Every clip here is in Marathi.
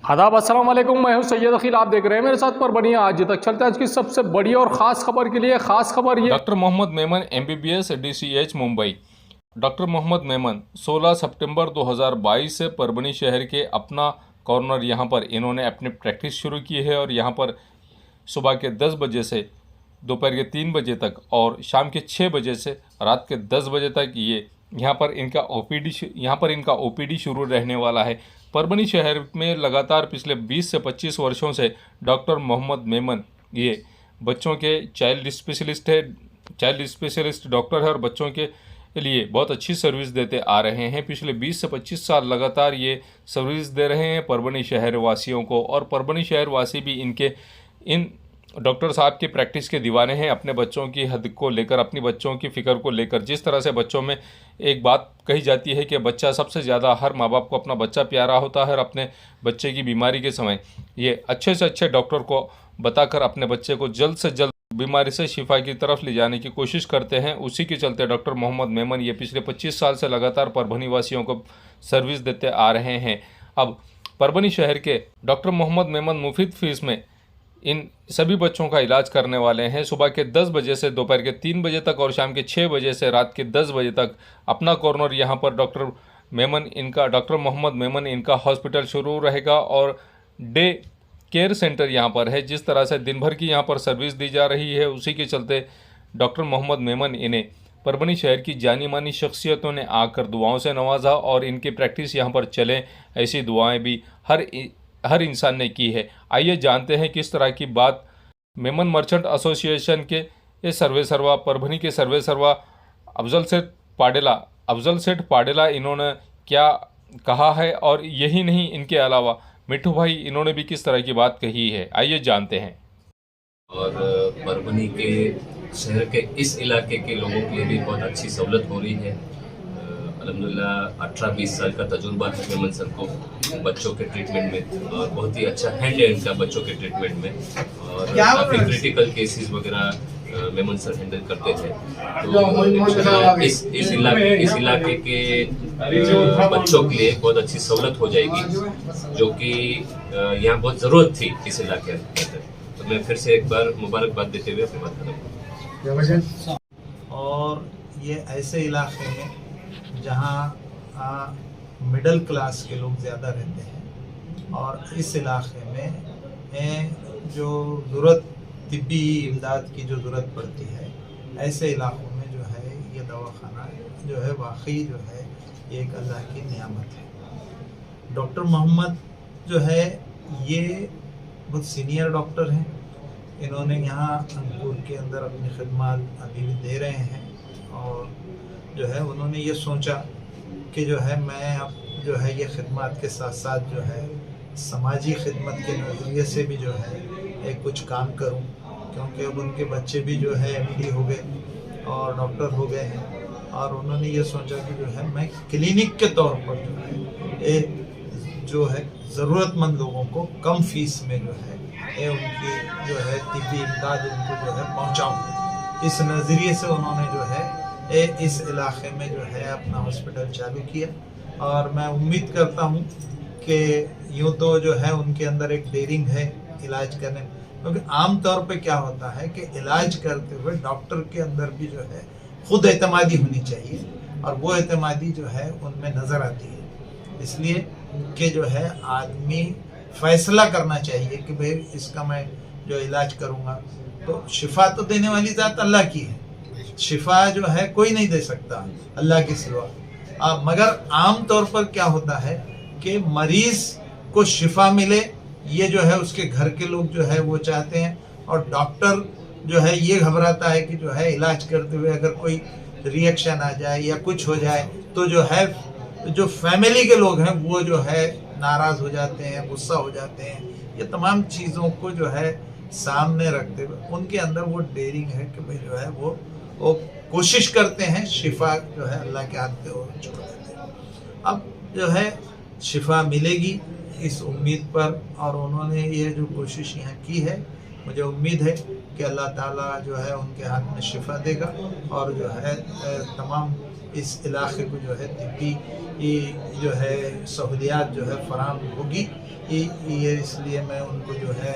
आदाब अस्सलाम वालेकुम, मैं हूं सैयद अखिल। आप देख रहे हैं मेरे साथ पर बनिए आज तक। चलते हैं आज की सबसे बड़ी और ख़ास खबर के लिए। ख़ास खबर ये doctor Mohammed Memon MBBS DCH Mumbai. Doctor Mohammed Memon 16 सितंबर 2022 से परभनी शहर के अपना कॉर्नर यहाँ पर इन्होंने अपनी प्रैक्टिस शुरू की है और यहाँ पर सुबह के 10 बजे से दोपहर के 3 बजे तक और शाम के 6 बजे से रात के 10 बजे तक ये यहाँ पर इनका OPD शुरू रहने वाला है। परभनी शहर में लगातार पिछले 20 से 25 वर्षों से डॉक्टर मोहम्मद मेमन ये बच्चों के चाइल्ड स्पेशलिस्ट डॉक्टर है और बच्चों के लिए बहुत अच्छी सर्विस देते आ रहे हैं। पिछले 20 से 25 साल लगातार ये सर्विस दे रहे हैं परभनी शहर वासियों को और परभनी शहर वासी भी इन डॉक्टर साहब की प्रैक्टिस के दीवाने हैं। अपने बच्चों की हद को लेकर, अपनी बच्चों की फ़िक्र को लेकर, जिस तरह से बच्चों में एक बात कही जाती है कि बच्चा सबसे ज़्यादा, हर माँ बाप को अपना बच्चा प्यारा होता है और अपने बच्चे की बीमारी के समय ये अच्छे से अच्छे डॉक्टर को बताकर अपने बच्चे को जल्द से जल्द बीमारी से शिफा की तरफ ले जाने की कोशिश करते हैं। उसी के चलते डॉक्टर मोहम्मद मेमन ये पिछले 25 साल से लगातार परभनी वासियों को सर्विस देते आ रहे हैं। अब परभनी शहर के डॉक्टर मोहम्मद मेमन मुफ्त फीस में इन सभी बच्चों का इलाज करने वाले हैं। सुबह के 10 बजे से दोपहर के 3 बजे तक और शाम के 6 बजे से रात के 10 बजे तक अपना कॉर्नर यहाँ पर डॉक्टर मोहम्मद मेमन इनका हॉस्पिटल शुरू रहेगा और डे केयर सेंटर यहाँ पर है। जिस तरह से दिन भर की यहाँ पर सर्विस दी जा रही है, उसी के चलते डॉक्टर मोहम्मद मेमन इन्हें परभनी शहर की जानी मानी शख्सियतों ने आकर दुआओं से नवाजा और इनकी प्रैक्टिस यहाँ पर चले, ऐसी दुआएं भी हर इंसान ने की है। आइए जानते हैं किस तरह की बात मेमन मर्चेंट एसोसिएशन के ये सर्वेसर्वा, परभनी के सर्वेसर्वा अफजल सेठ पाडेला इन्होंने क्या कहा है और यही नहीं, इनके अलावा मिठू भाई इन्होंने भी किस तरह की बात कही है। आइए जानते हैं। और परभनी के शहर के इस इलाके के लोगों के लिए भी बहुत अच्छी सहूलत हो रही है। अल्हम्दुलिल्लाह 18-20 साल का तजुर्बा है मेमन सर को बच्चों के ट्रीटमेंट में और बहुत ही अच्छा हैंड है इनका बच्चों के ट्रीटमेंट में और काफ़ी क्रिटिकल केसेस वगैरह मेमन सर हैंडल करते थे। तो इस इलाके के बच्चों के लिए बहुत अच्छी सहूलत हो जाएगी जो कि यहाँ बहुत ज़रूरत थी इस इलाके के अंदर। तो मैं फिर से एक बार मुबारकबाद देते हुए अपनी बात करूँगा। और ये ऐसे इलाके में जहाँ मिडिल क्लास के लोग ज़्यादा रहते हैं और इस इलाके में जो ज़रूरत तिब्बी इमदाद की जो ज़रूरत पड़ती है, ऐसे इलाकों में जो है ये दवाखाना जो है वाकई जो है ये एक अल्लाह की नियामत है। डॉक्टर मोहम्मद जो है ये बहुत सीनियर डॉक्टर हैं। इन्होंने यहाँ अंकुर के अंदर अपनी खिदमत अभी भी दे रहे हैं और जो है उन्होंने ये सोचा कि जो है मैं अब जो है ये खिदमत के साथ साथ जो है समाजी खिदमत के नज़रिए से भी जो है एक कुछ काम करूं, क्योंकि अब उनके बच्चे भी जो है MD हो गए और डॉक्टर हो गए हैं और उन्होंने ये सोचा कि जो है मैं क्लिनिक के तौर पर जो है ज़रूरतमंद लोगों को कम फीस में जो है उनकी जो है तिब्बी इमदाद उनको जो है पहुँचाऊँ। इस नज़रिए से उन्होंने जो है इस इलाके में जो है अपना हॉस्पिटल चालू किया और मैं उम्मीद करता हूँ कि यूँ तो जो है उनके अंदर एक डेयरिंग है इलाज करने, क्योंकि आम तौर पे क्या होता है कि इलाज करते हुए डॉक्टर के अंदर भी जो है खुद एतमादी होनी चाहिए और वो एतमादी जो है उनमें नज़र आती है। इसलिए कि जो है आदमी फैसला करना चाहिए कि भाई इसका मैं जो इलाज करूँगा, तो शिफा तो देने वाली ज़ात अल्लाह की है, शिफा जो है कोई नहीं दे सकता अल्लाह के सिवा। मगर आम तौर पर क्या होता है कि मरीज को शिफा मिले, ये जो है उसके घर के लोग जो है वो चाहते हैं और डॉक्टर जो है ये घबराता है कि जो है इलाज करते हुए अगर कोई रिएक्शन आ जाए या कुछ हो जाए तो जो है जो फैमिली के लोग हैं वो जो है नाराज़ हो जाते हैं, गुस्सा हो जाते हैं। ये तमाम चीज़ों को जो है सामने रखते हुए उनके अंदर वो डेयरिंग है कि भाई जो है वो कोशिश करते हैं शिफा जो है अल्लाह के हाथ पे और छोड़ देते हैं। अब जो है शिफा मिलेगी इस उम्मीद पर और उन्होंने ये जो कोशिश यहाँ की है, मुझे उम्मीद है कि अल्लाह ताला जो है उनके हाथ में शिफा देगा और जो है तमाम इस इलाके को जो है तिब्बी जो है सहूलियात जो है फराहम होगी। ये इसलिए मैं उनको जो है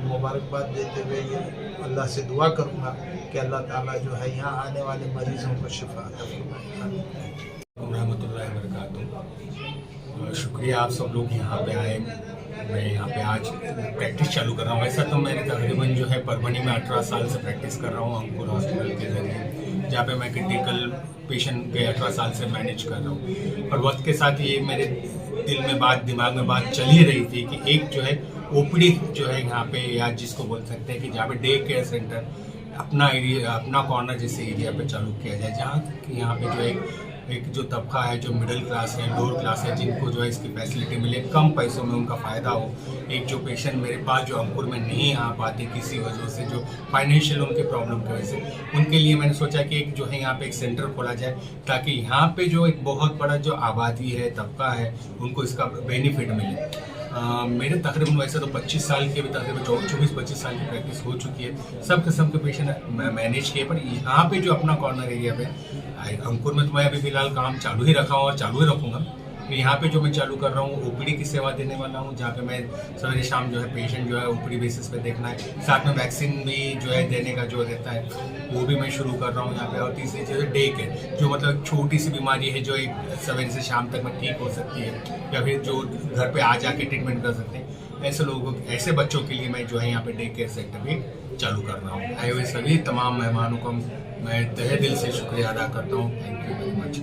मुबारकबाद देते हुए ये अल्लाह से दुआ करूँगा कि अल्लाह ताला जो है यहाँ आने वाले मरीज़ों को शिफा अता फरमाए। रहमतुल्लाहि व बरकातुहू। शुक्रिया आप सब लोग यहाँ पे आए। मैं यहाँ पे आज प्रैक्टिस चालू कर रहा हूँ। वैसा तो मैंने तकरीबन जो है परभनी में 18 साल से प्रैक्टिस कर रहा हूँ अंकुर हॉस्पिटल के जरिए, जहाँ पे मैं क्रिटिकल पेशेंट के 18 साल से मैनेज कर रहा हूँ। और वक्त के साथ ये मेरे दिमाग में बात चल ही रही थी कि एक जो है ओपीडी जो है यहाँ पे, या जिसको बोल सकते हैं कि जहाँ पे डे केयर सेंटर अपना एरिया, अपना कॉर्नर जैसे एरिया पे चालू किया जाए, जहाँ यहाँ पे जो एक जो तबका है, जो मिडिल क्लास है, लोअर क्लास है, जिनको जो है इसकी फैसिलिटी मिले, कम पैसों में उनका फ़ायदा हो। एक जो पेशेंट मेरे पास जो अंकुर में नहीं आ पाते किसी वजह से, जो फाइनेंशियल उनके प्रॉब्लम की वजह से, उनके लिए मैंने सोचा कि एक जो है यहाँ पे एक सेंटर खोला जाए, ताकि यहाँ पे जो एक बहुत बड़ा जो आबादी है, तबका है, उनको इसका बेनिफिट मिले। मेरे तकरीबन वैसे तो 25 साल के, तकरीबन 24-25 साल की प्रैक्टिस हो चुकी है, सब किस्म के पेशेंट मैनेज किए। पर यहाँ पे जो अपना कॉर्नर एरिया पे अंकुर में तो मैं अभी फिलहाल काम चालू ही रखा हूँ और चालू ही रखूँगा। यहाँ पे जो मैं चालू कर रहा हूँ ओपीडी की सेवा देने वाला हूँ, जहाँ पे मैं सवेरे शाम जो है पेशेंट जो है ओपीडी बेसिस पे देखना है, साथ में वैक्सीन भी जो है देने का जो रहता है वो भी मैं शुरू कर रहा हूँ यहाँ पे। और तीसरी चीज़ है डे केयर, जो मतलब छोटी सी बीमारी है जो एक सवेरे से शाम तक में ठीक हो सकती है, या फिर जो घर पे आ जाके ट्रीटमेंट कर सकते हैं, ऐसे लोगों, ऐसे बच्चों के लिए मैं जो है यहाँ पे डे केयर सेंटर भी चालू कर रहा हूँ। आए हुए सभी तमाम मेहमानों को मैं तहे दिल से शुक्रिया अदा करता हूँ। Thank you very much.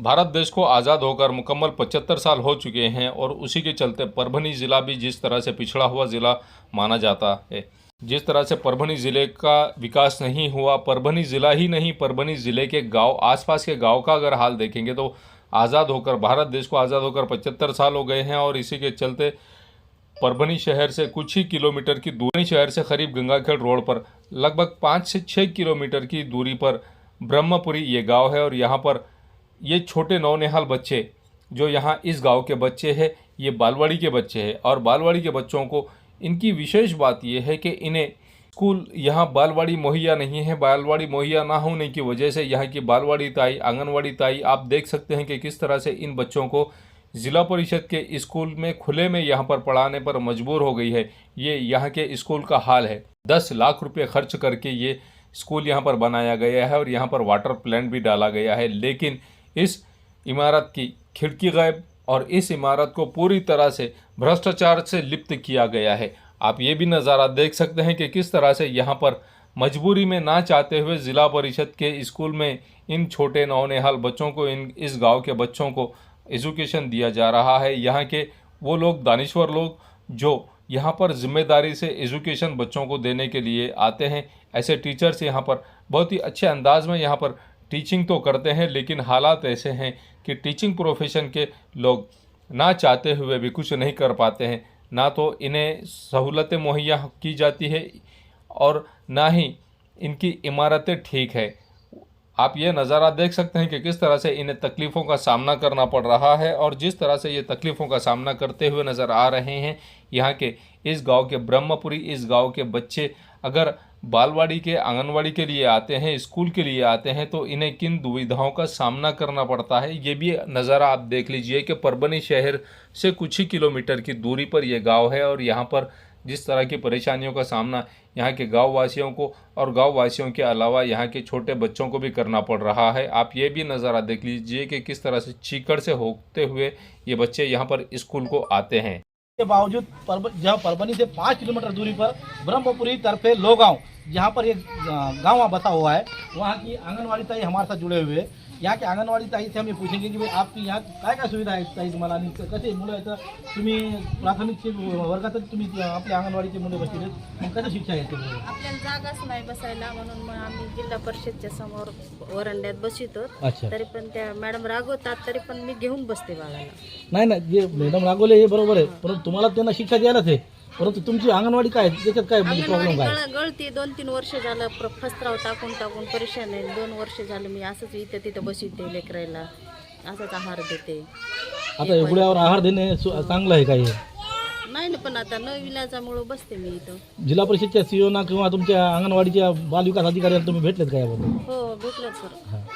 Bharat देश को आज़ाद होकर मुकम्मल 75 साल हो चुके हैं और उसी के चलते परभनी ज़िला भी जिस तरह से पिछड़ा हुआ ज़िला माना जाता है, जिस तरह से परभनी ज़िले का विकास नहीं हुआ, परभनी ज़िला ही नहीं, परभनी ज़िले के गांव, आसपास के गांव का अगर हाल देखेंगे तो आज़ाद होकर, भारत देश को आज़ाद होकर 75 साल हो गए हैं। और इसी के चलते परभनी शहर से कुछ ही किलोमीटर की दूरी, शहर से करीब गंगाखेड़ रोड पर लगभग 5 से 6 किलोमीटर की दूरी पर ब्रह्मपुरी ये गाँव है। और यहाँ पर ये छोटे नौनिहाल बच्चे जो यहाँ इस गांव के बच्चे हैं, ये बालवाड़ी के बच्चे हैं। और बालवाड़ी के बच्चों को इनकी विशेष बात ये है कि इन्हें स्कूल, यहाँ बालवाड़ी मुहैया नहीं है। बालवाड़ी मुहैया ना होने की वजह से यहाँ की बालवाड़ी ताई, आंगनवाड़ी ताई, आप देख सकते हैं कि किस तरह से इन बच्चों को ज़िला परिषद के स्कूल में खुले में यहाँ पर पढ़ाने पर मजबूर हो गई है। ये यहाँ के स्कूल का हाल है। 10 लाख रुपये खर्च करके ये स्कूल यहाँ पर बनाया गया है और यहाँ पर वाटर प्लांट भी डाला गया है, लेकिन इस इमारत की खिड़की गायब और इस इमारत को पूरी तरह से भ्रष्टाचार से लिप्त किया गया है। आप ये भी नज़ारा देख सकते हैं कि किस तरह से यहाँ पर मजबूरी में ना चाहते हुए ज़िला परिषद के स्कूल में इन छोटे नौनिहाल बच्चों को, इस गांव के बच्चों को एजुकेशन दिया जा रहा है। यहाँ के वो लोग, दानिश्वर लोग, जो यहाँ पर जिम्मेदारी से एजुकेशन बच्चों को देने के लिए आते हैं, ऐसे टीचर्स यहाँ पर बहुत ही अच्छे अंदाज में यहाँ पर टीचिंग तो करते हैं, लेकिन हालात ऐसे हैं कि टीचिंग प्रोफेशन के लोग ना चाहते हुए भी कुछ नहीं कर पाते हैं। ना तो इन्हें सहूलतें मुहैया की जाती है और ना ही इनकी इमारतें ठीक है। आप ये नज़ारा देख सकते हैं कि किस तरह से इन्हें तकलीफ़ों का सामना करना पड़ रहा है। और जिस तरह से ये तकलीफ़ों का सामना करते हुए नज़र आ रहे हैं यहाँ के इस गांव के ब्रह्मपुरी, इस गांव के बच्चे अगर बालवाड़ी के, आंगनवाड़ी के लिए आते हैं, स्कूल के लिए आते हैं, तो इन्हें किन दुविधाओं का सामना करना पड़ता है, ये भी नज़ारा आप देख लीजिए कि परभनी शहर से कुछ ही किलोमीटर की दूरी पर यह गांव है। और यहाँ पर जिस तरह की परेशानियों का सामना यहाँ के गाँव वासियों को और गाँव वासियों के अलावा यहाँ के छोटे बच्चों को भी करना पड़ रहा है। आप ये भी नज़ारा देख लीजिए कि किस तरह से चीकड़ से होते हुए ये बच्चे यहाँ पर स्कूल को आते हैं। के बावजूद जहाँ परभनी से 5 किलोमीटर दूरी पर ब्रह्मपुरी तरफे लोगांव, जहाँ पर एक गांव बसा हुआ है, वहाँ की आंगनवाड़ी ताई हमारे साथ जुड़े हुए। यहाँ के आंगनवाड़ी ताई से हम ये पूछेंगे कि भाई आपकी यहाँ काय सुविधा आहे ताई तुम्हाला, आणि कसे मुलं आहेत, तुम्ही प्राथमिक वर्गातच तुम्ही आपल्या अंगणवाडीचे मुलं बसले, मग कसं शिक्षा येते? आपल्याला जागाच नाही बसायला, म्हणून मग आम्ही जिल्हा परिषदच्या समोर वरंड्यात बसितो. तरी पण त्या मॅडम रागवतात, तरी पण मी घेऊन बसते बाळाला. नाही नाही, जे मॅडम रागवले हे बरोबर आहे, परंतु तुम्हाला त्यांना शिक्षा द्यायलाच आहे. परंतु तुमची अंगणवाडी काय, त्याच्यात काय प्रॉब्लेम काय? गळती 2-3 वर्ष झालं, फसराव टाकून परेशान आहे. 2 वर्ष झालं मी असंच इथं तिथं बसवते, लेकरायला असंच आहार देते. आता एवढ्यावर आहार देणे चांगलं आहे काय? नाही ना, पण आता न विलाजामुळं बसते मी इथं. जिल्हा परिषदच्या सीओना किंवा तुमच्या अंगणवाडीच्या बालविकास अधिकाऱ्यांना तुम्ही भेटलेत का याबद्दल? हो भेटलं सर.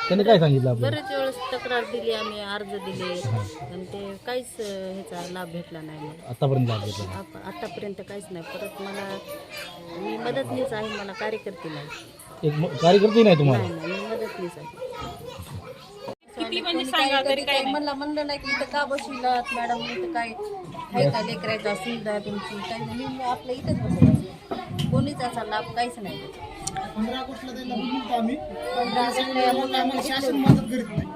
त्यांनी काय सांगितलं आपल्याला? बरेच वेळेस तक्रार दिली आम्ही, अर्ज दिले पण ते काहीच ह्याचा लाभ भेटला नाही मला. आतापर्यंत लाभ घेतला? आतापर्यंत काहीच नाही. परत मला मी मदतनीस आहे, मला कार्यकर्ते नाही. एक कार्यकर्ते नाही तुम्हाला? नाही मी मदतनीस आहे. किती म्हणजे सांगा तरी काय नाही. मला म्हणलं नाही की इथं का बसविलात मॅडम, इथं काय आहे का लेकरायचा सुविधा तुमची काही नाही. मी आपलं इथंच बसवलं, कोणीच असा लाभ काहीच नाही. 15 ऑगस्टला त्यांना बोलतो आम्ही, 15 ऑगस्टला आम्हाला शासन मदत करीत नाही.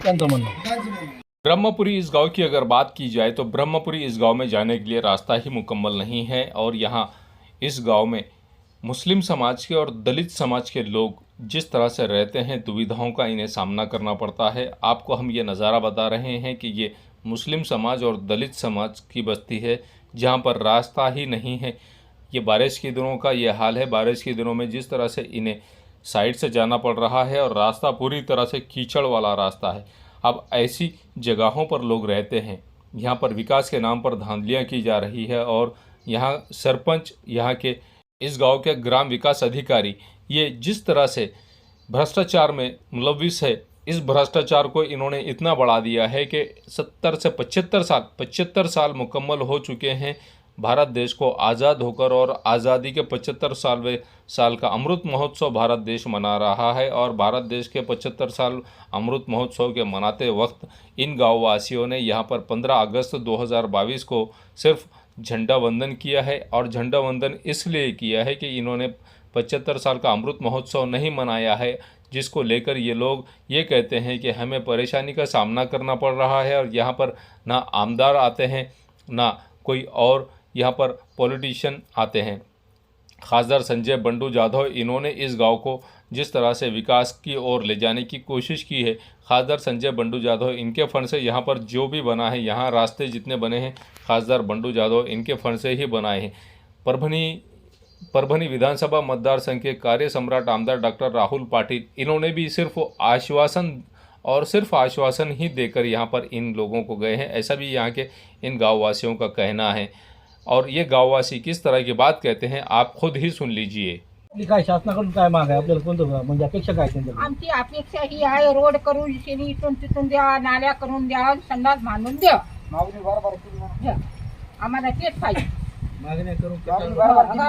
त्यांचं म्हणणं. काहीच नाही. ब्रह्मपुरी इस गांव की अगर बात की जाए तो ब्रह्मपुरी इस गांव में जाने के लिए रास्ता ही मुकम्मल नहीं है और यहाँ इस गांव में मुस्लिम समाज के और दलित समाज के लोग जिस तरह से रहते हैं, दुविधाओं का इन्हें सामना करना पड़ता है। आपको हम ये नज़ारा बता रहे हैं कि ये मुस्लिम समाज और दलित समाज की बस्ती है जहाँ पर रास्ता ही नहीं है। ये बारिश के दिनों का ये हाल है। बारिश के दिनों में जिस तरह से इन्हें साइड से जाना पड़ रहा है और रास्ता पूरी तरह से कीचड़ वाला रास्ता है। अब ऐसी जगहों पर लोग रहते हैं, यहाँ पर विकास के नाम पर धांधलियाँ की जा रही है और यहाँ सरपंच, यहाँ के इस गांव के ग्राम विकास अधिकारी ये जिस तरह से भ्रष्टाचार में मुलविस है, इस भ्रष्टाचार को इन्होंने इतना बढ़ा दिया है कि 70 से 75 साल मुकम्मल हो चुके हैं भारत देश को आज़ाद होकर, और आज़ादी के 75 साल का अमृत महोत्सव भारत देश मना रहा है। और भारत देश के 75 साल अमृत महोत्सव के मनाते वक्त इन गाँव वासियों ने यहाँ पर 15 अगस्त 2022 को सिर्फ झंडा वंदन किया है। और झंडा वंदन इसलिए किया है कि इन्होंने 75 साल का अमृत महोत्सव नहीं मनाया है, जिसको लेकर ये लोग ये कहते हैं कि हमें परेशानी का सामना करना पड़ रहा है और यहाँ पर ना आमदार आते हैं ना कोई और यहाँ पर पॉलिटिशियन आते हैं। खासदार संजय बंडू जाधव, इन्होंने इस गांव को जिस तरह से विकास की ओर ले जाने की कोशिश की है, खासदार संजय बंडू जाधव इनके फंड से यहाँ पर जो भी बना है, यहाँ रास्ते जितने बने हैं खासदार बंडू जाधव इनके फंड से ही बनाए हैं। परभनी विधानसभा मतदार संघ के कार्य सम्राट आमदार डॉक्टर राहुल पाटिल, इन्होंने भी सिर्फ आश्वासन ही देकर यहाँ पर इन लोगों को गए हैं, ऐसा भी यहाँ के इन गाँववासियों का कहना है। और ये गाँववासी किस तरह की बात कहते हैं आप खुद ही सुन लीजिए। काय शासनाकडून काय माग आहे आपल्याला? कोणतं म्हणजे अपेक्षा काय त्यांच्या? आमची अपेक्षा ही आहे, रोड करून शेणी इथून तिथून द्या, नाल्या करून द्या, संडास बांधून द्या. आम्हाला तेच पाहिजे. मागण्या करून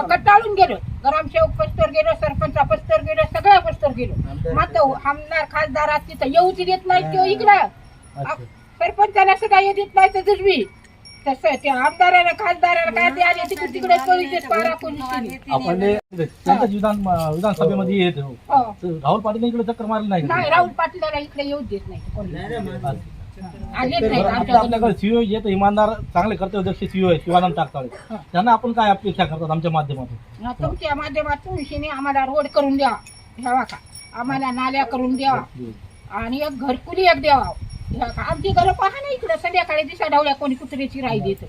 कटाळून गेलो, ग्रामसेवक पस्तर गेलो, सरपंच पस्तर गेलो, सगळ्या पस्तर गेलो. मात्र आमदार खासदार तिथं येऊच देत नाही. तो इकडं सरपंचाला सुद्धा येऊ देत नाही. तर दुर्बी तसं त्या आमदाराला खासदाराला काय ते आले तिकडे तिकडे पोलीस पारा पोलीस. आपण त्यांच्याच विधानसभेमध्ये येत राहुल पाटील इकडे चक्कर मारली नाही? नाही, राहुल पाटीलला इकडे येऊ देत नाही. आपल्याकडे सीओ येत इमानदार चांगले कर्तव्यदक्ष सीओ आहे शिवानंद टाकताळे, त्यांना आपण काय अपेक्षा करतात आमच्या माध्यमातून? तुमच्या माध्यमातून शेणी आम्हाला रोड करून द्या, ह्या का आम्हाला नाल्या करून द्या आणि एक घरकुली एक द्यावा. आमची घरं पहा ना, इकडे संध्याकाळी दिशा ढवळ्या कोणी कुत्र्याची राई देत.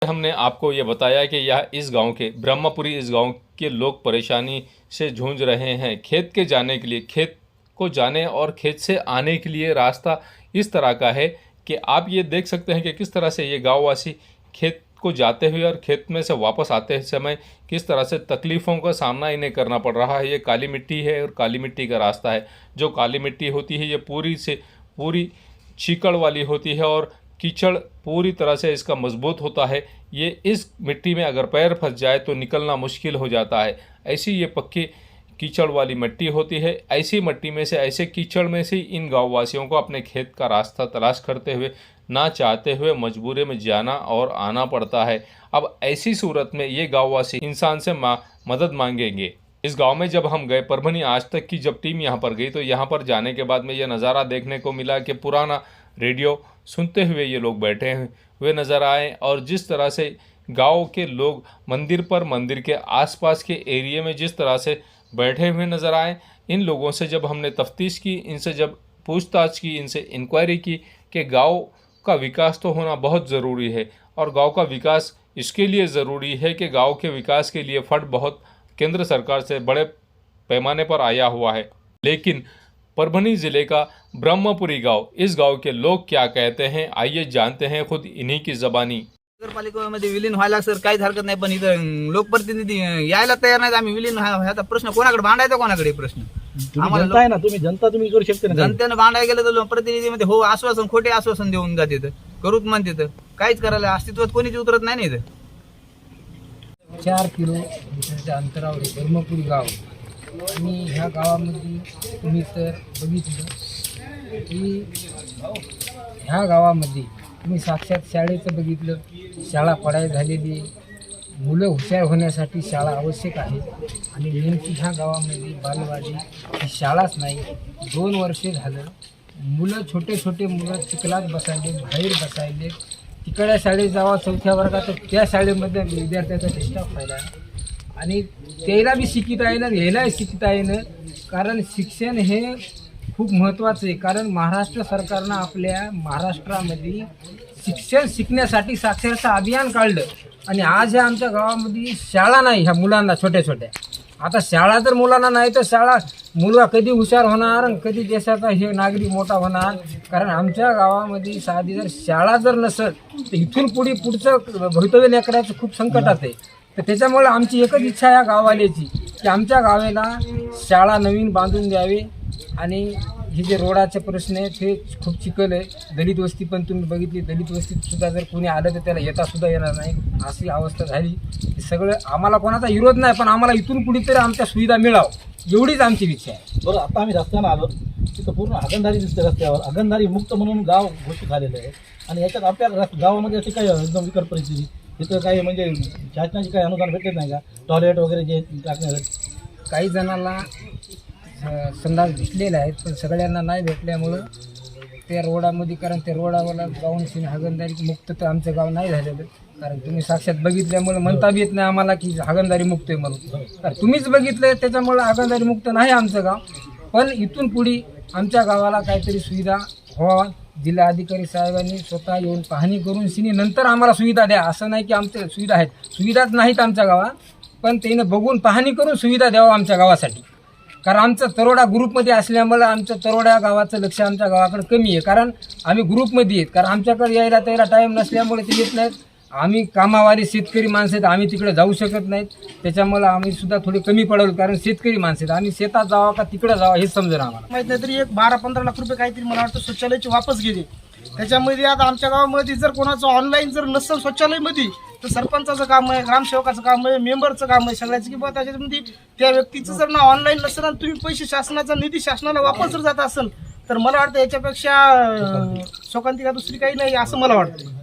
हमने आपको ये बताया कि यह इस गांव के ब्रह्मपुरी इस गांव के लोग परेशानी से जूझ रहे हैं। खेत के जाने के लिए, खेत को जाने और खेत से आने के लिए रास्ता इस तरह का है कि आप ये देख सकते हैं कि किस तरह से ये गांववासी खेत को जाते हुए और खेत में से वापस आते समय किस तरह से तकलीफ़ों का सामना इन्हें करना पड़ रहा है। ये काली मिट्टी है और काली मिट्टी का रास्ता है। जो काली मिट्टी होती है ये पूरी चीकड़ वाली होती है और कीचड़ पूरी तरह से इसका मजबूत होता है। ये इस मिट्टी में अगर पैर फंस जाए तो निकलना मुश्किल हो जाता है। ऐसी ये पक्की कीचड़ वाली मिट्टी होती है। ऐसी मिट्टी में से, ऐसे कीचड़ में से इन गाँववासियों को अपने खेत का रास्ता तलाश करते हुए, ना चाहते हुए मजबूरी में जाना और आना पड़ता है। अब ऐसी सूरत में ये गाँववासी इंसान से मदद मांगेंगे। इस गांव में जब हम गए, परभनी आज तक की जब टीम यहां पर गई, तो यहां पर जाने के बाद में यह नज़ारा देखने को मिला कि पुराना रेडियो सुनते हुए ये लोग बैठे हुए नज़र आए। और जिस तरह से गांव के लोग मंदिर के आसपास के एरिया में जिस तरह से बैठे हुए नज़र आए, इन लोगों से जब हमने तफ्तीश की, इनसे जब पूछताछ की, इनसे इंक्वायरी की कि गाँव का विकास तो होना बहुत ज़रूरी है और गाँव का विकास इसके लिए ज़रूरी है कि गाँव के विकास के लिए फंड बहुत केंद्र सरकार से बड़े पैमाने पर आया हुआ है। लेकिन परभनी ज़िले का ब्रह्मपुरी गांव, इस गांव के लोग क्या कहते हैं, आइए जानते हैं खुद इन्हीं की ज़बानी। नगरपालिकेमध्ये विलीन व्हायला सर काहीच हरकत नाही, पण इथं लोकप्रतिनिधी यायला तयार नाहीत. आम्ही विलीन व्हायचा प्रश्न कोणाकडे मांडायचा, कोणाकडे प्रश्न तुम्ही जनता आहे ना, तुम्ही करू शकता ना. जनतेनं मांडायला गेलं तर प्रतिनिधीमध्ये हो आश्वासन, खोटे आश्वासन देऊन जाते, करूच म्हणते, काहीच करायला अस्तित्वात कोणीच उतरत नाही ना इथं. 4 किलोमीटरच्या अंतरावर धर्मपुरी गाव आणि ह्या गावामध्ये तुम्ही तर बघितलं की ह्या गावामध्ये तुम्ही साक्षात शाळेचं बघितलं, शाळा पढाई झालेली, मुलं हुशार होण्यासाठी शाळा आवश्यक आहे. आणि नेमकी ह्या गावामध्ये बालवाडी ही शाळाच नाही. 2 वर्षे झालं मुलं, छोटे मुलं चिखलात बसायले, बाहेर बसायले. तिकडल्या शाळेत जावा 4थ्या वर्गात, तर त्या शाळेमध्ये विद्यार्थ्याचा डिस्टर्ब व्हायला आणि त्याला बी शिकता येणं, ह्यालाही शिकता येणं. कारण शिक्षण हे खूप महत्त्वाचं आहे. कारण महाराष्ट्र सरकारनं आपल्या महाराष्ट्रामध्ये शिक्षण शिकण्यासाठी साक्षरता अभियान काढलं आणि आज ह्या आमच्या गावामध्ये शाळा नाही ह्या मुलांना छोट्या. आता शाळा जर मुलांना नाही तर मुलगा कधी हुशार होणार, कधी देशाचा हे नागरिक मोठा होणार. कारण आमच्या गावामध्ये साधी जर शाळा जर नसेल तर इथून पुढचं भवितव्य लेकराचं खूप संकटात आहे. तर त्याच्यामुळे आमची एकच इच्छा आहे या गाववाल्याची की आमच्या गावाला शाळा नवीन बांधून द्यावी. आणि हे जे रोडाचे प्रश्न आहेत हे खूप चिखल आहे. दलित वस्ती पण तुम्ही बघितली, दलित वस्तीतसुद्धा जर कोणी आलं तर त्याला येतासुद्धा येणार नाही, अशी अवस्था झाली. हे सगळं आम्हाला कोणाचा विरोध नाही, पण आम्हाला इथून पुढे तरी आमच्या सुविधा मिळावं एवढीच आमची इच्छा आहे. बरं, आता आम्ही रस्त्यानं आलो, तिथं पूर्ण हागणदारी दिसते रस्त्यावर. हागणदारी मुक्त म्हणून गाव घोषित झालेलं आहे आणि याच्यात आपल्या गावामध्ये अशी काही एकदम विकट परिस्थिती, तिथं काही म्हणजे शासनाची काही अनुदान भेटत नाही का? टॉयलेट वगैरे जे टाकण्यासाठी काही जणांना संडास भेटलेले आहेत, पण सगळ्यांना नाही भेटल्यामुळं त्या रोडामध्ये, कारण त्या रोडावाला जाऊन हागणदारी मुक्त तर आमचं गाव नाही झालेलं. कारण तुम्ही साक्षात बघितल्यामुळे म्हणता बी येत नाही आम्हाला की हागणदारी मुक्त आहे म्हणून. तर तुम्हीच बघितलं त्याच्यामुळं हागणदारी मुक्त नाही आमचं गाव. पण इथून पुढे आमच्या गावाला काहीतरी सुविधा व्हावा. जिल्हाधिकारी साहेबांनी स्वतः येऊन पाहणी करून नंतर आम्हाला सुविधा द्या. असं नाही की आमच्या सुविधा आहेत, सुविधाच नाहीत आमच्या गावात, पण त्यानं बघून पाहणी करून सुविधा द्यावा आमच्या गावासाठी. कारण आमचं तरोडा ग्रुपमध्ये असल्यामुळं आमचं तरोडा गावाचं लक्ष आमच्या गावाकडे कमी आहे. कारण आम्ही ग्रुपमध्ये आहेत, कारण आमच्याकडे यायला त्याला टाईम नसल्यामुळे ते येत नाहीत. आम्ही कामावाले शेतकरी माणसं आहेत, आम्ही तिकडे जाऊ शकत नाहीत. त्याच्यामुळं आम्ही सुद्धा थोडी कमी पडवलं, कारण शेतकरी माणसं आहेत. आम्ही शेतात जावा का तिकडे जावा हे समजेल आम्हाला. माहित नाही तरी 12-15 लाख रुपये काहीतरी मला वाटतं शौचालयाचे वापस गेले. त्याच्यामध्ये आता आमच्या गावामध्ये जर कोणाचं ऑनलाईन जर नसेल शौचालयमध्ये तर सरपंचाचं काम आहे, ग्रामसेवकाचं काम आहे, मेंबरचं काम आहे सगळ्याचं, की बाबा त्याच्यामध्ये त्या व्यक्तीचं जर ना ऑनलाईन नसेल आणि तुम्ही पैसे शासनाचा निधी शासनाला वापस जर जात असेल तर मला वाटतं याच्यापेक्षा शोकांतिका दुसरी काही नाही असं मला वाटतं.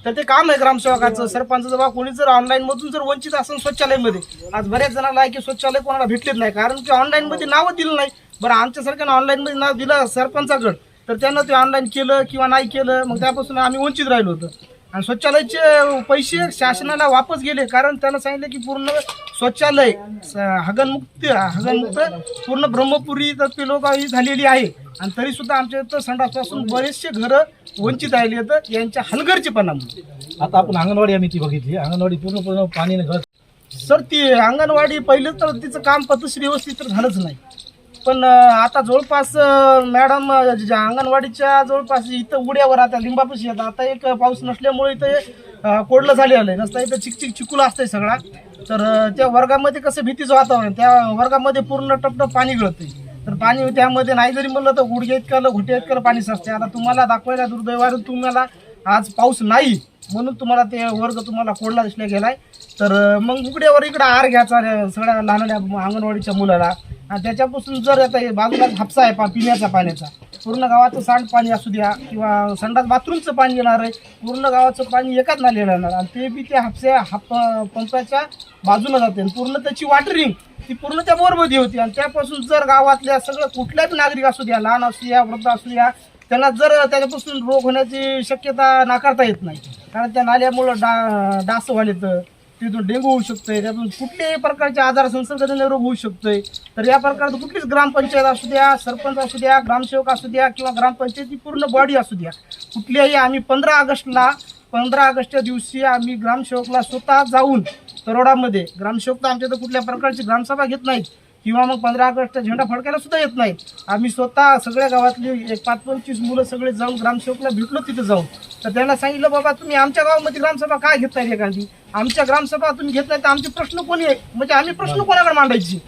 तर ते काम आहे ग्रामसेवकाचं, सरपंचाचं. बाबा कोणी जर ऑनलाईनमधून जर वंचित असेल शौचालयमध्ये, आज बऱ्याच जणांना आहे की शौचालय कोणाला भेटलेच नाही, कारण की ऑनलाईनमध्ये नावं दिलं नाही. बरं, आमच्यासारख्यानं ऑनलाईनमध्ये नाव दिलं सरपंचाकडं, तर त्यानं ते ऑनलाईन केलं किंवा नाही केलं, मग त्यापासून आम्ही वंचित राहिलो होतो. आणि शौचालयाचे पैसे शासनाला वापस गेले, कारण त्यानं सांगितलं की पूर्ण शौचालय हागणमुक्त पूर्ण ब्रह्मपुरी तर्फे लोक ही झालेली आहे. आणि तरीसुद्धा आमच्या इथं संडासपासून बरेचसे घरं वंचित राहिली आहेत यांच्या हलगर्जीपणामुळे. आता आपण अंगणवाडी आम्ही ती बघितली, अंगणवाडी पूर्णपणे पाणीने गळत. सर, ती अंगणवाडी पहिलं तर तिचं काम पद्धतशीर व्यवस्थित तर झालंच नाही, पण आता जवळपास मॅडम अंगणवाडीच्या जवळपास इथं उड्यावर आता लिंबापाशी येतात. आता एक पाऊस नसल्यामुळे इथं कोरडलं झालेलं आहे, नसता इथं चिकचिकूल असतंय सगळा. तर त्या वर्गामध्ये कसं भीतीचं वातावरण, त्या वर्गामध्ये पूर्ण टपटप पाणी गळतंय. तर पाणी त्यामध्ये नाही जरी म्हणलं तर गुडघे इतकं घुटे इतकं पाणी साचते. आता तुम्हाला दाखवायला दुर्दैवानं तुम्हाला आज पाऊस नाही म्हणून तुम्हाला ते वर्ग तुम्हाला कोरडला दिसला गेलाय. तर मग उघड्यावर इकडं आहार घ्यायचा सगळ्या लहान अंगणवाडीच्या मुलाला. आणि त्याच्यापासून जर आता बाजूला हापसा आहे पिण्याचा पाण्याचा, पूर्ण गावाचं सांडपाणी असू द्या किंवा संडास बाथरूमचं पाणी येणार आहे, पूर्ण गावाचं पाणी एकाच नालीला येणार आणि ते बी त्या पंपाच्या बाजूला जाते. पूर्ण त्याची वॉटरिंग ती पूर्ण त्या बोरमध्ये होती. आणि त्यापासून जर गावातल्या सगळं कुठल्याही नागरिक असू द्या, लहान असू द्या, वृद्ध असू द्या, त्यांना जर त्याच्यापासून रोग होण्याची शक्यता नाकारता येत नाही. कारण त्या नाल्यामुळं डास वाढतं, तिथून डेंग्यू होऊ शकतोय, त्यातून कुठल्याही प्रकारचे आजार संसर्गजन्य रोग होऊ शकतोय. तर या प्रकारचं कुठलीच ग्रामपंचायत असू द्या, सरपंच असू द्या, ग्रामसेवक असू द्या किंवा ग्रामपंचायती पूर्ण बॉडी असू द्या, कुठल्याही आम्ही 15 ऑगस्टच्या दिवशी आम्ही ग्रामसेवकला स्वतः जाऊन तरोडामध्ये, ग्रामसेवक तर आमच्या तर कुठल्या प्रकारची ग्रामसभा घेत नाहीत, किंवा मग 15 ऑगस्टचा झेंडा फडकायला सुद्धा येत नाही. आम्ही स्वतः सगळ्या गावातली एक 5-25 मुलं सगळे जाऊन ग्रामसेवकला भेटलो तिथं जाऊन. तर त्यांना सांगितलं बाबा तुम्ही आमच्या गावामध्ये ग्रामसभा काय घेत नाही एखादी, आमच्या ग्रामसभा तुम्ही घेत नाही तर आमचे प्रश्न कोणी आहे, म्हणजे आम्ही प्रश्न कोणाकडे मांडायची.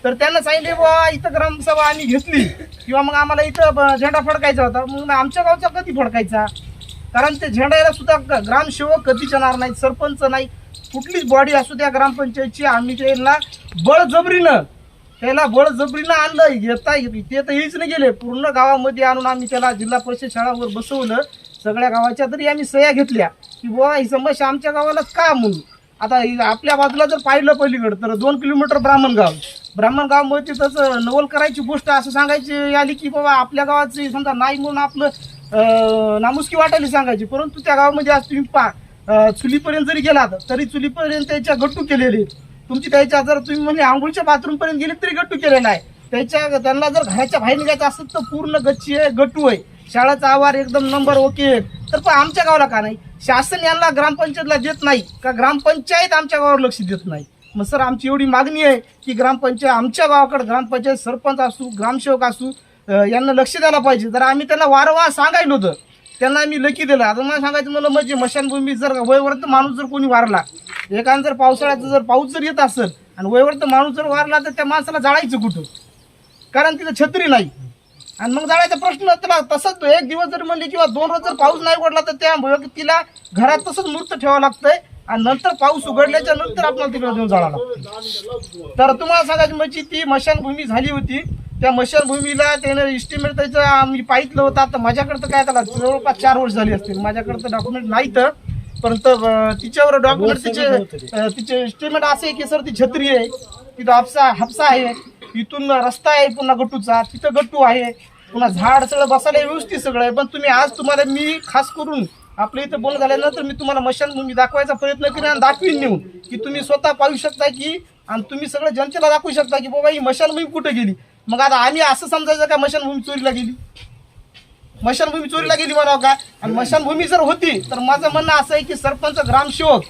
तर त्यांना सांगितले बाबा इथं ग्रामसभा आम्ही घेतली किंवा मग आम्हाला इथं झेंडा फडकायचा होता, मग आमच्या गावचा कधी फडकायचा, कारण ते झेंड्याला सुद्धा ग्रामसेवक कधीच येणार नाही, सरपंच नाही, कुठलीच बॉडी असू द्या ग्रामपंचायतची. आम्ही त्याला बळजबरीनं आणलं, ते तर हेच नाही गेले, पूर्ण गावामध्ये आणून आम्ही त्याला जिल्हा परिषद शाळावर बसवलं. सगळ्या गावाच्या तरी आम्ही सह्या घेतल्या की बुवा ही समस्या आमच्या गावालाच का म्हणून. आता आपल्या बाजूला जर पाहिलं पलीकडं तर 2 किलोमीटर ब्राह्मणगावमध्ये तसं नवल करायची गोष्ट असं सांगायची आली की बाबा आपल्या गावाची समजा नाही म्हणून आपलं नामुष्की वाटायला सांगायची. परंतु त्या गावामध्ये आज तुम्ही चुलीपर्यंत जरी गेलात तरी चुलीपर्यंत त्याच्या गट्टू केलेले, तुमची त्याच्या जर तुम्ही म्हणजे आंघोळीच्या बाथरूमपर्यंत गेले तरी गट्टू केलेला आहे. त्यांना जर घराच्या बाहेर निघायचं असेल तर पूर्ण गच्ची आहे, गट्टू आहे, शाळेचा आवार एकदम नंबर ओके. तर पण आमच्या गावाला का नाही, शासन यांना ग्रामपंचायतला देत नाही का, ग्रामपंचायत आमच्या गावावर लक्ष देत नाही. मग सर आमची एवढी मागणी आहे की ग्रामपंचायत आमच्या गावाकडे ग्रामपंचायत सरपंच असू ग्रामसेवक असू यांना लक्ष द्यायला पाहिजे. जर आम्ही त्यांना वारंवार सांगायलो होतं, त्यांना आम्ही लकी दिलं. आता मला सांगायचं मला म्हणजे मशानभूमी जर वयवर्त माणूस जर कोणी वारला, एखादा जर पावसाळ्याचा जर पाऊस जर येत असेल आणि वयवर्त माणूस जर वारला तर त्या माणसाला जाळायचं कुठं, कारण तिथं छत्री नाही. आणि मग जाळायचा प्रश्न त्याला तसंच 1 दिवस जर म्हणले किंवा 2 रोज जर पाऊस नाही पडला तर त्या व्यक्तीला घरात तसंच मूर्त ठेवावं लागतंय आणि नंतर पाऊस उघडल्याच्या नंतर आपल्याला तिकडे देऊन जाळावं लागतं. तर तुम्हाला सांगायची म्हणजे ती मशानभूमी झाली होती, त्या मशानभूमीला त्यानं इस्टिमेट त्याचं आम्ही पाहितलं होतं. आता माझ्याकडं तर काय त्याला जवळपास 4 वर्ष झाली असतील, माझ्याकडं तर डॉक्युमेंट नाही. तर परंतु तिच्यावर डॉक्युमेंट तिचे इस्टिमेट असे आहे की सर ती छत्री आहे, तिथं हापसा आहे, इथून रस्ता आहे पुन्हा गट्टूचा, तिथं गट्टू आहे, पुन्हा झाड सगळं बसायला व्यवस्थित सगळं आहे. पण तुम्हाला मी खास करून आपल्या इथं बोलणं झाल्यानंतर मी तुम्हाला मशानभूमी दाखवायचा प्रयत्न केला आणि दाखवीन नेऊन की तुम्ही स्वतः पाहू शकता की, आणि तुम्ही सगळं जनतेला दाखवू शकता की बाबा ही मशानभूमी कुठे गेली. मग आता आम्ही असं समजायचं का मशानभूमी चोरीला गेली, मशानभूमी चोरीला गेली म्हणावं का. आणि मशानभूमी जर होती तर माझं म्हणणं असं आहे की सरपंच ग्रामसेवक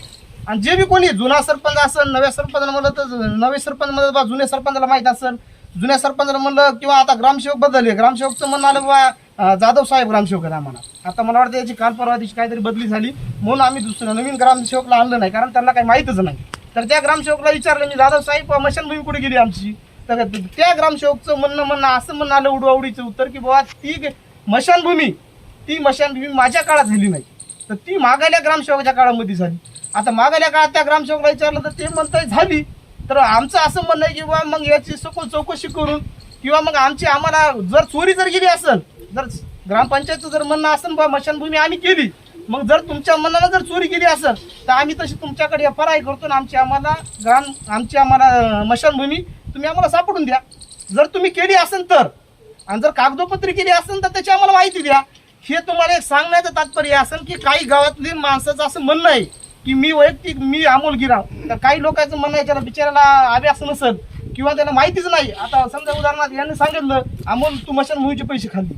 आणि जे बी कोणी जुना सरपंच असेल, नव्या सरपंचाला म्हणलं तर नवे सरपंच म्हणलं बा जुन्या सरपंचाला माहीत असेल, जुन्या सरपंचाला म्हणलं किंवा आता ग्रामसेवक बदलले, ग्रामसेवकचं म्हणणं आलं बाबा जाधव साहेब ग्रामसेवक आहे आम्हाला. आता मला वाटतं याची काल परवा दिवशी काहीतरी बदली झाली म्हणून आम्ही दुसरं नवीन ग्रामसेवकला आणलं नाही, कारण त्यांना काही माहीतच नाही. तर त्या ग्रामसेवकला विचारलं मी, जाधव साहेब मशानभूमी कुठे गेली आमची, तर त्या ग्रामसेवकचं म्हणणं असं म्हणणं आलं उडवाउडीचं उत्तर की बाबा ती मशानभूमी माझ्या काळात झाली नाही, तर ती मागायल्या ग्रामसेवकाच्या काळामध्ये झाली. आता मागायल्या काळात त्या ग्रामसेवकला विचारलं तर ते म्हणताय झाली. तर आमचं असं म्हणणं आहे की बाबा मग याची सखोल चौकशी करून किंवा मग आम्हाला जर चोरी जर गेली असेल, जर ग्रामपंचायतचं जर म्हणणं असेल बाबा मशानभूमी आम्ही केली, मग जर तुमच्या मनाला जर चोरी गेली असेल तर आम्ही तशी तुमच्याकडे FIR करतो आणि आम्हाला मशानभूमी तुम्ही आम्हाला सापडून द्या. जर तुम्ही केली असेल तर, आणि जर कागदोपत्री केली असेल तर त्याची आम्हाला माहिती द्या. हे तुम्हाला एक सांगण्याचं तात्पर्य असेल की काही गावातली माणसाचं असं म्हणणं आहे की मी अमोल गिराव, तर काही लोकांचं म्हणणं आहे त्याला बिचाराला आवे असं नसेल किंवा त्याला माहितीच नाही. आता समजा उदाहरणार्थ यांनी सांगितलं अमोल तू मशानभूमीचे पैसे खाल्ले,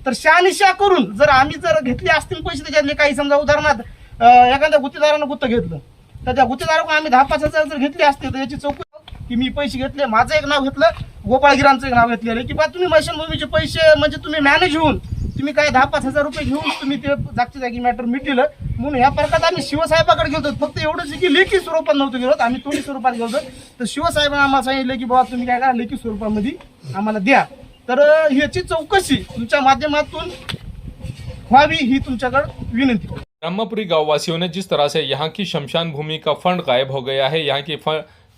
तर शहानिशा करून जर आम्ही जर घेतले असतील पैसे त्याच्यातले काही, समजा उदाहरणार्थ एखाद्या गुत्तेदारानं गुत्त घेतलं तर त्या गुत्तेदाराकडून आम्ही 10-5 हजार जर घेतले असते तर याची चौकशी की मी पैसे घेतले, माझं एक नाव घेतलं, गोपाळगिरांचं एक नाव घेतलेलं की बा तुम्ही मशानभूमीचे पैसे म्हणजे तुम्ही मॅनेज होऊन तुम्ही काय 10-5 हजार रुपये घेऊन तुम्ही ते जागच्या जागी मॅटर मिटलं. म्हणून ह्या प्रकारात आम्ही शिवसाहेबाकडे गेलो. फक्त एवढंच की लेखी स्वरूपात नव्हतं गेलो, आम्ही तोंडी स्वरूपात गेलो. तर शिवसाहेबांना आम्हाला सांगितलं की बाबा तुम्ही काय करा लेखी स्वरूपामध्ये आम्हाला द्या. तर ह्याची चौकशी तुमच्या माध्यमातून व्हावी ही तुमच्याकडे विनंती. ब्रह्मपुरी गाँव वासियों ने जिस तरह से यहाँ की शमशान भूमि का फंड गायब हो गया है,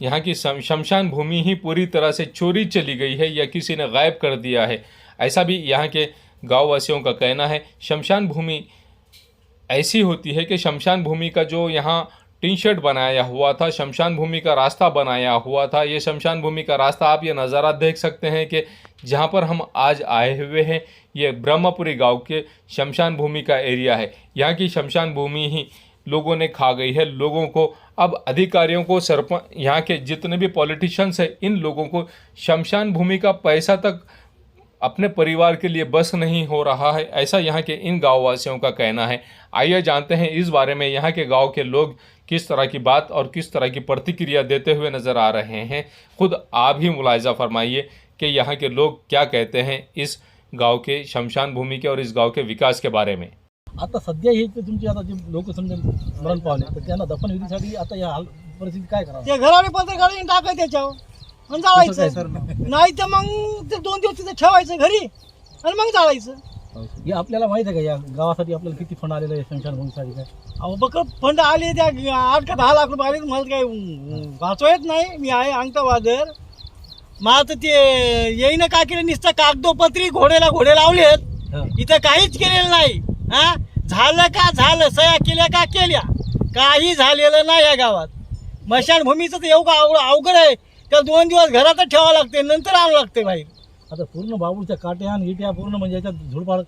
यहाँ की शमशान भूमि ही पूरी तरह से चोरी चली गई है या किसी ने गायब कर दिया है, ऐसा भी यहाँ के गाँव वासियों का कहना है। शमशान भूमि ऐसी होती है कि शमशान भूमि का जो यहाँ टीन शेड बनाया हुआ था, शमशान भूमि का रास्ता बनाया हुआ था, ये शमशान भूमि का रास्ता आप ये नज़ारा देख सकते हैं कि जहाँ पर हम आज आए हुए हैं ये ब्रह्मपुरी गांव के शमशान भूमि का एरिया है। यहाँ की शमशान भूमि ही लोगों ने खा गई है। लोगों को अब अधिकारियों को सरपंच यहाँ के जितने भी पॉलिटिशियंस हैं इन लोगों को शमशान भूमि का पैसा तक अपने परिवार के लिए बस नहीं हो रहा है, ऐसा यहाँ के इन गाँव वासियों का कहना है। आइए जानते हैं इस बारे में यहाँ के गांव के लोग किस तरह की बात और किस तरह की प्रतिक्रिया देते हुए नज़र आ रहे हैं। खुद आप ही मुलाहिजा फरमाइए कि यहाँ के लोग क्या कहते हैं इस गांव के शमशान भूमि के और इस गांव के विकास के बारे में। आता सध्या हे ते तुमचे आता जे लोक समजा मरण पावले तर त्यांना दफनविधीसाठी आता या परिस्थिती काय करावं? ते घराने पत्र काढून टाकायचं त्याच्यावर आणि जाळायचं, नाही तर मग ते 2 दिवस तिथे ठेवायचं घरी आणि मग जाळायचं. हे आपल्याला माहित आहे का या गावासाठी आपल्याला किती फंड आलेला आहे शमशान भूमीसाठी? काय अहो बघ फंड आले त्या 8 का 10 लाख रुपये आले, मला काय वाचवत नाही. मी आहे अंगठा वादर. मला तर ते येईन काय केलं, नुसतं कागदोपत्री घोडे लावलेत, इथं काहीच केलेलं नाही. हा झालं का झालं, सह्या केल्या का केल्या, काही झालेलं नाही या गावात. स्मशानभूमीचं तर एवढं अवघड आहे, त्या 2 दिवस घरातच ठेवावं लागते, नंतर आणावं लागते बाहेर. आता पूर्ण बाबूच्या काट्या आणि इट्या पूर्ण म्हणजे याच्यात झुडपाड.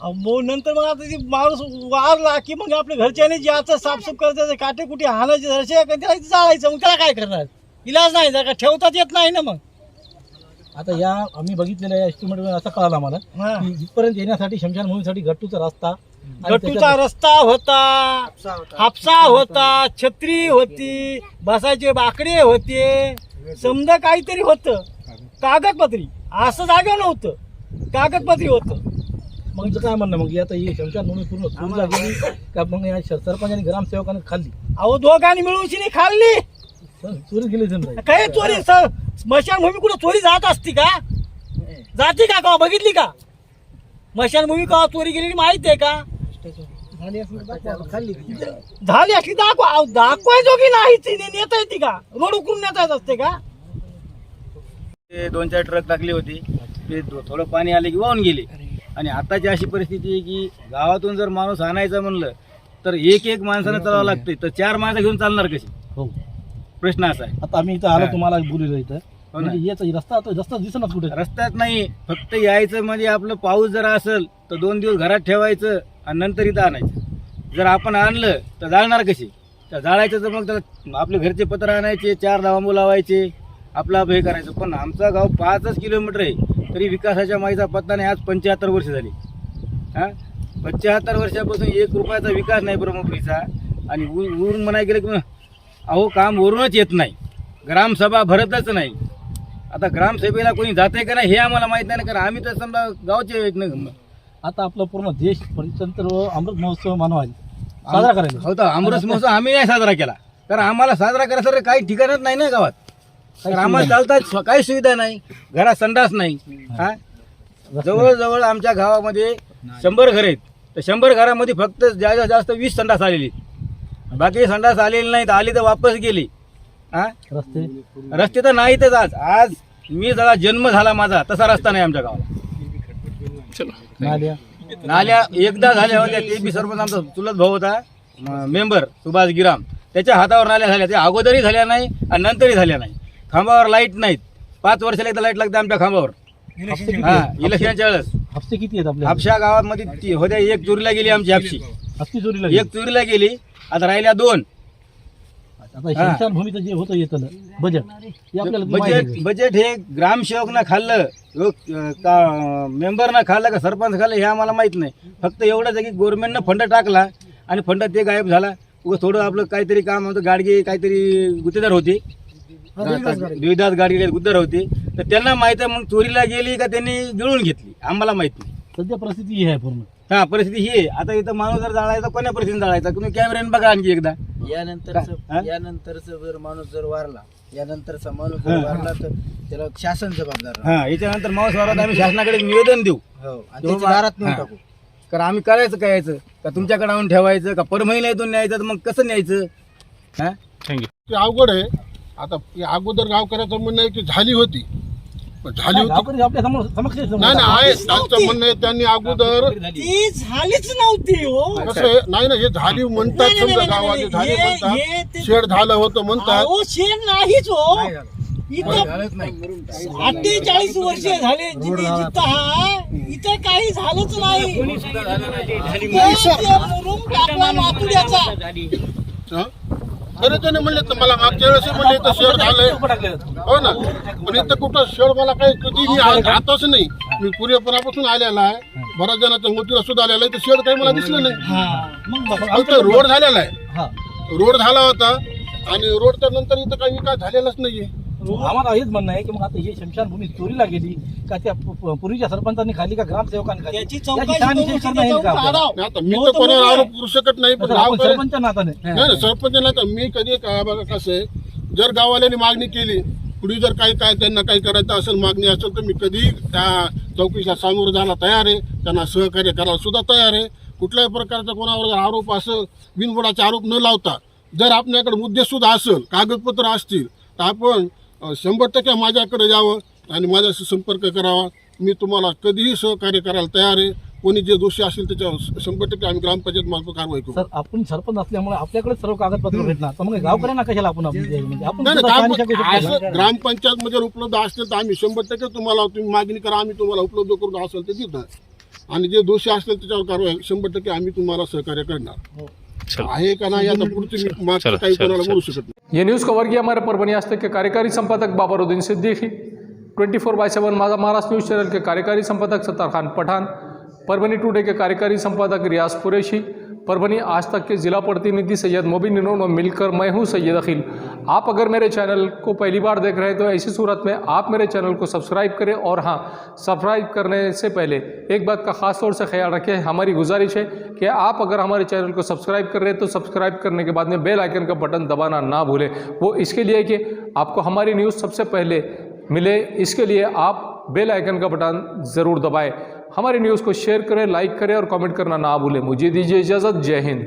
मग नंतर मग आता ती माणूस वारला की मग आपल्या घरच्याने जे आता साफसूफ करायचं, काटे कुठे हाणायचे जरसे त्याला जाळायचं. मग त्याला काय करणार, इलाज नाही, जर का ठेवताच येत नाही ना. मग आता या आम्ही बघितलेल्या या एस्टिमेटमध्ये असं कळालं आम्हाला की इथपर्यंत येण्यासाठी शमशानभूमीसाठी गट्टूचा रस्ता होता, हापसा होता, छत्री होती, बसायचे बाकडे होते, समजा काहीतरी होतं. कागदपत्री असं जागा नव्हतं, कागदपत्री होतं. मग इथं काय म्हणणं मग आता ही शमशानभूमी पूर्ण चोरीला गेली का मग या सरपंच आणि ग्रामसेवकांनी खाल्ली? अहो दोघांनी मिळून खाल्ली. चोरी केली समजा. काय चोरी? स्मशानभूमी कुठं चोरी जात असती का? जाते का बघितली का? स्मशानभूमी का चोरी गेलेली माहिती आहे का? झाली असली दाखवायचो की नाही, नेता येते का? रोड उकरून नेता येत असते का? 2-4 ट्रक टाकली होती, ते थोडं पाणी आले की वाहून गेले. आणि आताची अशी परिस्थिती आहे की गावातून जर माणूस आणायचा म्हणलं तर एक माणसानं चालावं लागते, तर 4 माणसं घेऊन चालणार कशी? हो, प्रश्न असा आहे. आता आम्ही इथं आलो तुम्हाला बोललो इथं, म्हणजे याचा रस्ता दिसणार कुठे? रस्त्यात नाही, फक्त यायचं म्हणजे आपलं पाऊस जर असेल तर 2 दिवस घरात ठेवायचं आणि नंतर इथं आणायचं. जर आपण आणलं तर जाळणार कशी? तर जाळायचं तर मग त्याला आपले घरचे पत्र आणायचे, 4 धावांबू लावायचे, आपलं हे करायचं. पण आमचं गाव 5 किलोमीटर आहे, तरी विकासाच्या माईचा पत्ता नाही. आज 75 वर्ष झाली. हां 75 वर्षापासून 1 रुपयाचा विकास नाही ब्रह्मपुरीचा. आणि वरून म्हणायला गेलं की अहो काम वरूनच येत नाही, ग्रामसभा भरतच नाही. आता ग्रामसभेला कोणी जाते का नाही हे आम्हाला माहीत नाही, कारण आम्ही तर समजा गावचे. आता आपलं पूर्ण देश परितंत्र अमृत महोत्सव मानवायला साजरा करायला होता. अमृत महोत्सव आम्ही नाही साजरा केला, कारण आम्हाला साजरा करायचं काही ठिकाणच नाही ना गावात. तर आम्हाला चालतात काही सुविधा नाही, घरात संडास नाही. हा जवळजवळ आमच्या गावामध्ये 100 घर आहेत, तर 100 घरामध्ये फक्त जास्तीत जास्त 20 संडास आलेली, बाकी संडास आलेली नाहीत. आली तर वापस गेली. हा रस्ते तर नाहीतच. आज मी जरा जन्म झाला माझा तसा रस्ता नाही आमच्या गावाला. नाल्या एकदा झाल्या होत्या, ते बी सरपंच आमचा चुलत भाऊ होता मेंबर सुभाष गिराम, त्याच्या हातावर नाल्या झाल्या. त्या अगोदरही झाल्या नाही आणि नंतरही झाल्या नाही. खांबावर लाईट नाहीत, 5 वर्षाला एकदा लाईट लागते आमच्या खांबावर. हा इलेक्शनच्या वेळेस हापसे किती आहेत आपल्या? हापशा गावामध्ये होत्या, 1 चोरीला गेली आमची हापशी. चोरीला 1 चोरीला गेली, आता राहिल्या 2. आता शमशानभूमीचं जे होतं येतं बजेट हे ग्रामसेवकनं खाल्लं का मेंबरनं खाल्लं का सरपंच खाल्लं हे आम्हाला माहित नाही. फक्त एवढंच आहे की गव्हर्नमेंटनं फंड टाकला आणि फंड ते गायब झाला. थोडं आपलं काहीतरी काम होतं, गाडगे काहीतरी गुत्तेदार होते, देवीदास गाडगे गुत्तेदार होते, तर त्यांना माहित आहे. मग चोरीला गेली का त्यांनी गिळून घेतली आम्हाला माहित नाही. सध्या परिस्थिती ही आहे पूर्ण. हा परिस्थिती ही आहे. आता इथं माणूस जर जाळायचा कोण्या परिस्थितीने जाळायचा तुम्ही कॅमेऱ्याने बघा आणखी एकदा. यानंतरचा जर माणूस जर वारला, यानंतरचा माणूस जर वारला तर त्याला शासन जबाबदार. हा याच्यानंतर माणूस वारला आम्ही शासनाकडे निवेदन देऊ, दारात नेऊन टाकू. कारण आम्ही करायचं काय यायचं का तुमच्याकडे आणून ठेवायचं का परमहिला इथून न्यायचं, तर मग कसं न्यायचं? हा थँक्यू. अवघड आहे. आता अगोदर गावकऱ्याचं म्हणणं आहे की झाली होती, झाली होती आपल्या समक्ष नाही आहे त्यांचं म्हणणं आहे. त्यांनी अगोदर ती झालीच नव्हती. हो कसं नाही ना, हे झाली म्हणतात, समजा गावाची झाली म्हणतात, शेड झालं होतं म्हणतात. शेड नाहीच हो, इथं 48 वर्ष झाले इथे काही झालंच नाही. रूम टाकला मातुड्याचा, तरी त्याने म्हणले तर मला मागच्या वेळेस म्हणले इथं शेड झालंय हो ना, पण इथं कुठं शेड मला काही कधीही आताच नाही. मी पूर्वीपणापासून आलेला आहे, बऱ्याच जणांच्या मोतीला सुद्धा आलेला आहे, तर शेड काही मला दिसलं नाही. फक्त रोड झालेला आहे, रोड झाला होता आणि रोडच्या नंतर इथं काही विकास झालेलाच नाहीये. आम्हाला हेच म्हणणं आहे की मग आता ही शमशानभूमी चोरीला गेली का त्या पूर्वीच्या सरपंचांनी खाली का ग्रामसेवकांनी खाली, याची शहानिशा करणं हे का आपल्याला? आता मी तर कोणावर आरोप करू शकत नाही, पण आपण सरपंच नात्याने नाही सरपंच नाही तर मी कधी बघा कसं आहे, जर गाववाल्यांनी मागणी केली, पुढे जर काही काय त्यांना काही करायचं असेल, मागणी असेल, तर मी कधी त्या चौकशीला सामोरं जायला तयार आहे, त्यांना सहकार्य करायला सुद्धा तयार आहे. कुठल्याही प्रकारचा कोणावर जर आरोप असेल, बिनबुडाचे आरोप न लावता जर आपल्याकडे मुद्दे सुद्धा असेल, कागदपत्र असतील, तर आपण 100% माझ्याकडे यावं आणि माझ्याशी संपर्क करावा. मी तुम्हाला कधीही सहकार्य करायला तयार आहे. कोणी जे दोषी असेल त्याच्यावर 100% आम्ही ग्रामपंचायत मार्फत कारवाई करू. सर, आपण सरपंच असल्यामुळे आपल्याकडे सर्व कागदपत्र भेटणार, तर मग गावकऱ्यांना कशाला आपण नाही, ग्रामपंचायत मध्ये उपलब्ध असतील तर आम्ही 100% तुम्हाला, तुम्ही मागणी करा, आम्ही तुम्हाला उपलब्ध करून असेल ते देणार. आणि जे दोषी असतील त्याच्यावर कारवाई 100% आम्ही तुम्हाला सहकार्य करणार आहे का नाही, आता पुढची मागचं काही कोणाला बोलू शकत नाही. ये न्यूज़ कवर किया हमारे परभनी आज तक के कार्यकारी संपादक बाबरुद्दीन सिद्दीकी, 24/7 महाराष्ट्र न्यूज़ चैनल के कार्यकारी संपादक सत्तार खान पठान, परभनी टुडे के कार्यकारी संपादक रियाज कुरैशी, परभनी आज तक के ज़िला प्रतिनिधि सैयद मोबिन इन्होंने मिलकर मैं हूँ सैयद अखिल। आप अगर मेरे चैनल को पहली बार देख रहे हैं तो ऐसी सूरत में आप मेरे चैनल को सब्सक्राइब करें, और हाँ, सब्सक्राइब करने से पहले एक बात का ख़ास तौर से ख्याल रखें, हमारी गुजारिश है कि आप अगर हमारे चैनल को सब्सक्राइब कर रहे हैं तो सब्सक्राइब करने के बाद में बेल आइकन का बटन दबाना ना भूलें। वो इसके लिए कि आपको हमारी न्यूज़ सबसे पहले मिले, इसके लिए आप बेल आइकन का बटन ज़रूर दबाएं। हमारी न्यूज़ को शेयर करें, लाइक करें और कमेंट करना ना भूलें। मुझे दीजिए इजाज़त। जय हिंद।